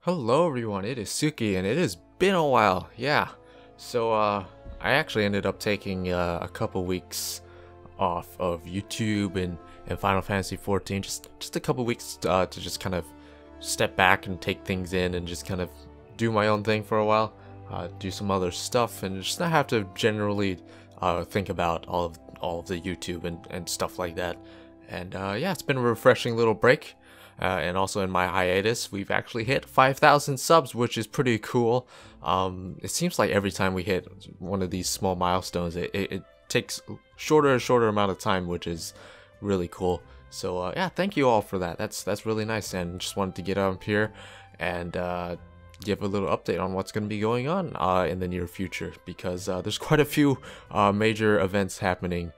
Hello everyone, it is Tsuki and it has been a while, yeah. So I actually ended up taking a couple weeks off of YouTube and Final Fantasy 14, just a couple weeks to just kind of step back and take things in and just kind of do my own thing for a while, do some other stuff and just not have to generally think about all of the YouTube and stuff like that. And yeah, it's been a refreshing little break. And also in my hiatus, we've actually hit 5,000 subs, which is pretty cool. It seems like every time we hit one of these small milestones, it takes shorter and shorter amount of time, which is really cool. So yeah, thank you all for that. That's really nice, and just wanted to get up here and give a little update on what's going to be going on in the near future, because there's quite a few major events happening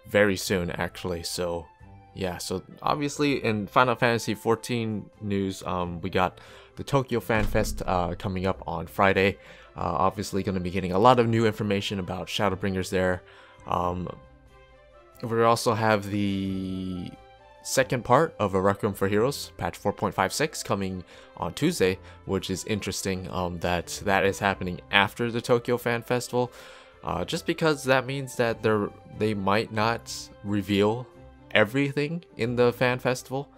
very soon, actually. So yeah, so obviously in Final Fantasy 14 news, we got the Tokyo Fan Fest coming up on Friday. Obviously going to be getting a lot of new information about Shadowbringers there. We also have the second part of A Requiem for Heroes, patch 4.56, coming on Tuesday, which is interesting that is happening after the Tokyo Fan Festival. Just because that means that they might not reveal everything in the fan festival,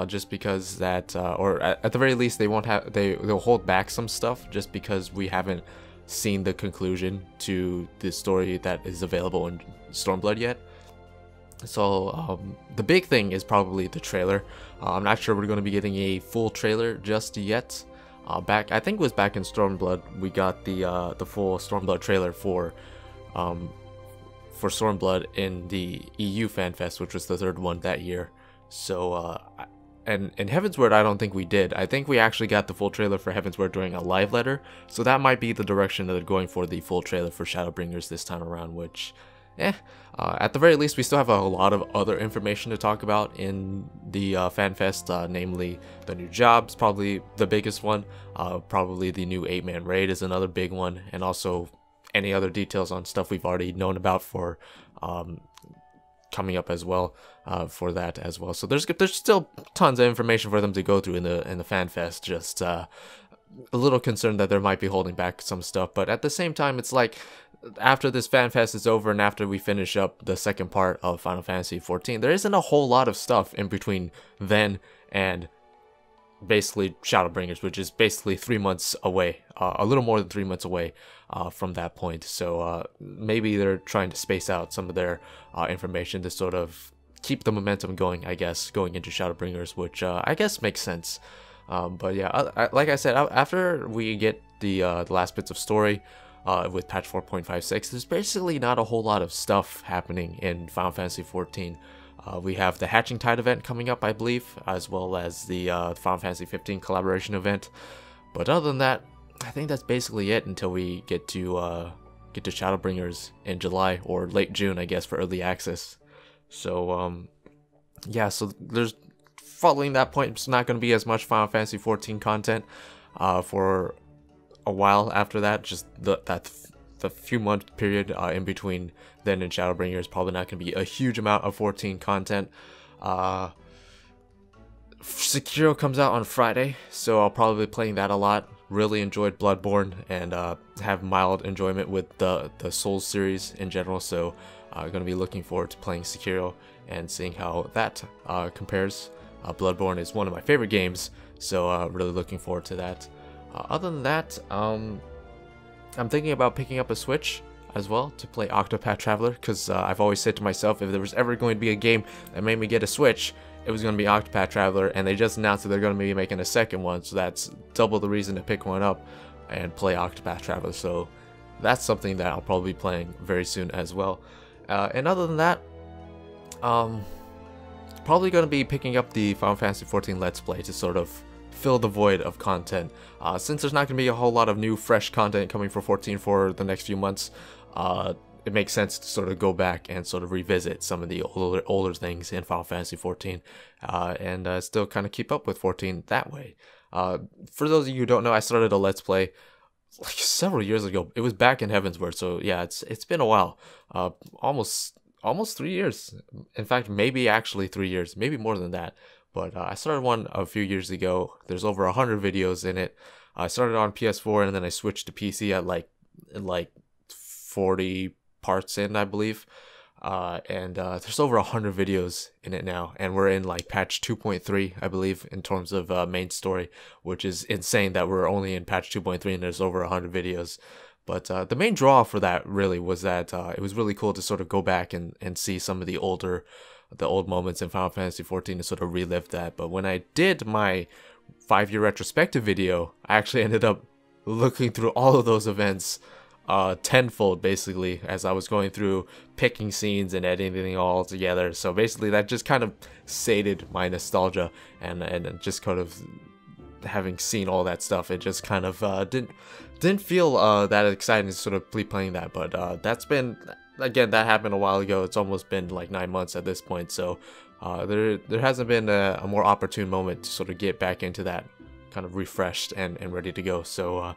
just because that or at the very least they'll hold back some stuff just because we haven't seen the conclusion to the story that is available in Stormblood yet. So the big thing is probably the trailer. I'm not sure we're going to be getting a full trailer just yet. I think it was back in Stormblood we got the full Stormblood trailer for Stormblood in the EU Fan Fest, which was the third one that year. So and in Heavensward I don't think we did. I think we actually got the full trailer for Heavensward during a live letter, so that might be the direction that they're going for the full trailer for Shadowbringers this time around, which at the very least we still have a lot of other information to talk about in the Fan Fest, namely the new jobs, probably the biggest one, probably the new 8-man raid is another big one, and also any other details on stuff we've already known about for coming up as well, for that as well. So there's still tons of information for them to go through in the Fan Fest. Just a little concerned that they might be holding back some stuff, but at the same time, it's like after this Fan Fest is over and after we finish up the second part of Final Fantasy 14, there isn't a whole lot of stuff in between then and basically Shadowbringers, which is basically 3 months away, a little more than 3 months away from that point. So maybe they're trying to space out some of their information to sort of keep the momentum going, I guess, going into Shadowbringers, which I guess makes sense. But yeah, like I said, after we get the last bits of story with patch 4.56, there's basically not a whole lot of stuff happening in Final Fantasy 14. We have the Hatching Tide event coming up, I believe, as well as the Final Fantasy 15 collaboration event. But other than that, I think that's basically it until we get to Shadowbringers in July or late June, I guess, for early access. So yeah, so there's following that point, it's not going to be as much Final Fantasy 14 content for a while after that. Just the few month period in between then and Shadowbringers is probably not going to be a huge amount of 14 content. Sekiro comes out on Friday, so I'll probably be playing that a lot. Really enjoyed Bloodborne and have mild enjoyment with the Souls series in general, so going to be looking forward to playing Sekiro and seeing how that compares. Bloodborne is one of my favorite games, so really looking forward to that. Other than that, I'm thinking about picking up a Switch as well to play Octopath Traveler, because I've always said to myself, if there was ever going to be a game that made me get a Switch, it was going to be Octopath Traveler, and they just announced that they're going to be making a second one, so that's double the reason to pick one up and play Octopath Traveler. So that's something that I'll probably be playing very soon as well. And other than that, probably going to be picking up the Final Fantasy 14 Let's Play to sort of fill the void of content. Since there's not going to be a whole lot of new fresh content coming for 14 for the next few months, it makes sense to sort of go back and sort of revisit some of the older things in Final Fantasy 14 and still kind of keep up with 14 that way. For those of you who don't know, I started a Let's Play like several years ago. It was back in Heavensward, so yeah, it's been a while. Almost 3 years. In fact, maybe actually 3 years, maybe more than that. but I started one a few years ago. There's over 100 videos in it. I started on PS4 and then I switched to PC at like 40 parts in, I believe. And there's over 100 videos in it now, and we're in like patch 2.3, I believe, in terms of main story, which is insane that we're only in patch 2.3 and there's over 100 videos. But the main draw for that really was that it was really cool to sort of go back and see some of the old moments in Final Fantasy XIV to sort of relive that. But when I did my 5-year retrospective video, I actually ended up looking through all of those events tenfold, basically, as I was going through picking scenes and editing it all together. So basically that just kind of sated my nostalgia, and just kind of having seen all that stuff, it just kind of didn't feel that exciting to sort of be playing that. But that's been, again, that happened a while ago. It's almost been like 9 months at this point, so there hasn't been a more opportune moment to sort of get back into that kind of refreshed and ready to go. So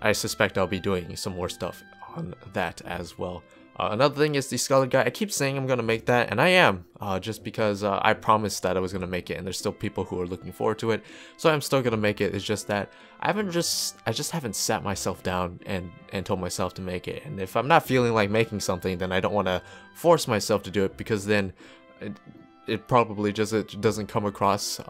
I suspect I'll be doing some more stuff on that as well. Another thing is the Scholar Guide. I keep saying I'm going to make that, and I am, just because I promised that I was going to make it, and there's still people who are looking forward to it, so I'm still going to make it. It's just that I just haven't sat myself down and told myself to make it. And if I'm not feeling like making something, then I don't want to force myself to do it, because then it probably just doesn't come across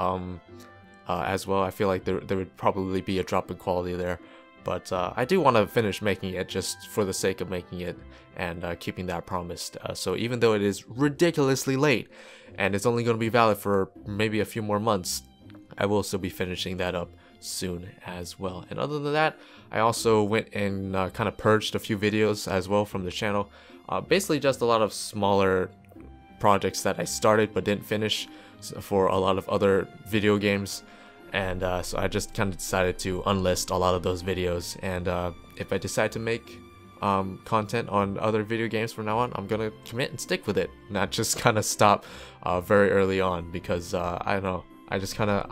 as well. I feel like there would probably be a drop in quality there. But I do want to finish making it just for the sake of making it and keeping that promised. So even though it is ridiculously late and it's only going to be valid for maybe a few more months, I will still be finishing that up soon as well. And other than that, I also went and kind of purged a few videos as well from the channel. Basically just a lot of smaller projects that I started but didn't finish for a lot of other video games. And so I just kind of decided to unlist a lot of those videos, and if I decide to make content on other video games from now on, I'm gonna commit and stick with it, not just kind of stop very early on, because I don't know, I just kind of,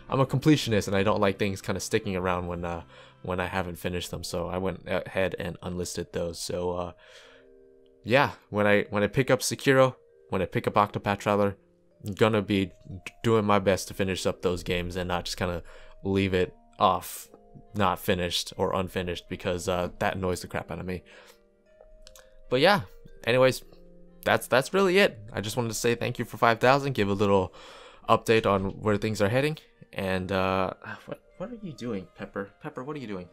I'm a completionist, and I don't like things kind of sticking around when I haven't finished them. So I went ahead and unlisted those. So yeah, when I pick up Sekiro, when I pick up Octopath Traveler, I'm gonna be doing my best to finish up those games and not just kind of leave it off, not finished or unfinished, because that annoys the crap out of me. But yeah, anyways, that's really it. I just wanted to say thank you for 5,000, give a little update on where things are heading. And what are you doing, Pepper? Pepper, what are you doing?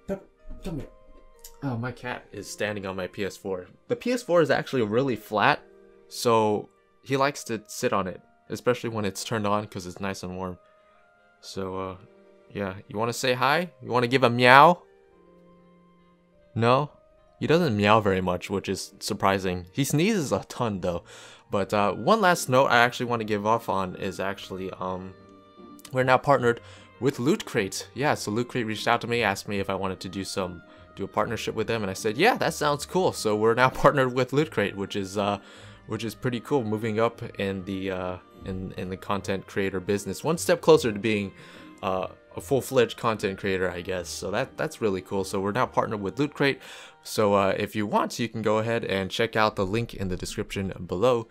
Pepper, come here. Oh, my cat is standing on my PS4. The PS4 is actually really flat, so he likes to sit on it, especially when it's turned on, because it's nice and warm. So, yeah. You want to say hi? You want to give a meow? No? He doesn't meow very much, which is surprising. He sneezes a ton, though. But one last note I actually want to give off on is actually, we're now partnered with Loot Crate. Yeah, so Loot Crate reached out to me, asked me if I wanted to do a partnership with them, and I said, yeah, that sounds cool. So we're now partnered with Loot Crate, which is pretty cool, moving up in the content creator business, one step closer to being a full-fledged content creator, I guess. So that's really cool. So we're now partnered with Loot Crate. So if you want, you can go ahead and check out the link in the description below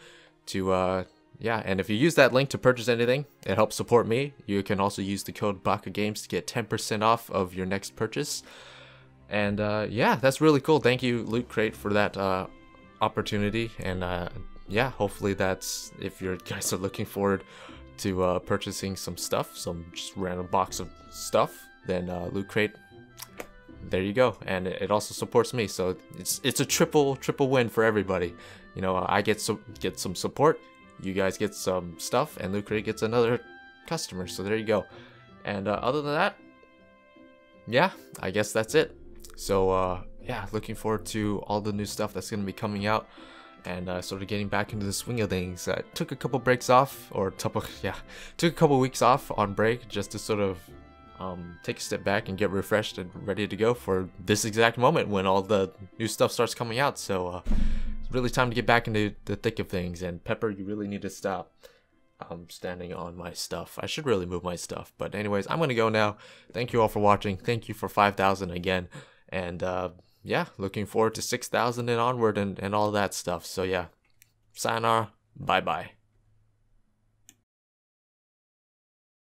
to yeah, and if you use that link to purchase anything, it helps support me. You can also use the code BakaGames to get 10% off of your next purchase. And yeah, that's really cool. Thank you, Loot Crate, for that opportunity. And yeah, hopefully that's, if you guys are looking forward to purchasing some stuff, some just random box of stuff, then Loot Crate, there you go. And it also supports me, so it's a triple win for everybody. You know, I get some support, you guys get some stuff, and Loot Crate gets another customer. So there you go. And other than that, yeah, I guess that's it. So yeah, looking forward to all the new stuff that's going to be coming out, and sort of getting back into the swing of things. I took a couple breaks off, or took a couple weeks off on break, just to sort of take a step back and get refreshed and ready to go for this exact moment when all the new stuff starts coming out. So it's really time to get back into the thick of things. And Pepper, you really need to stop standing on my stuff. I should really move my stuff. But anyways, I'm gonna go now. Thank you all for watching. Thank you for 5,000 again. And yeah, looking forward to 6,000 and onward and all that stuff. So yeah, sayonara, bye bye.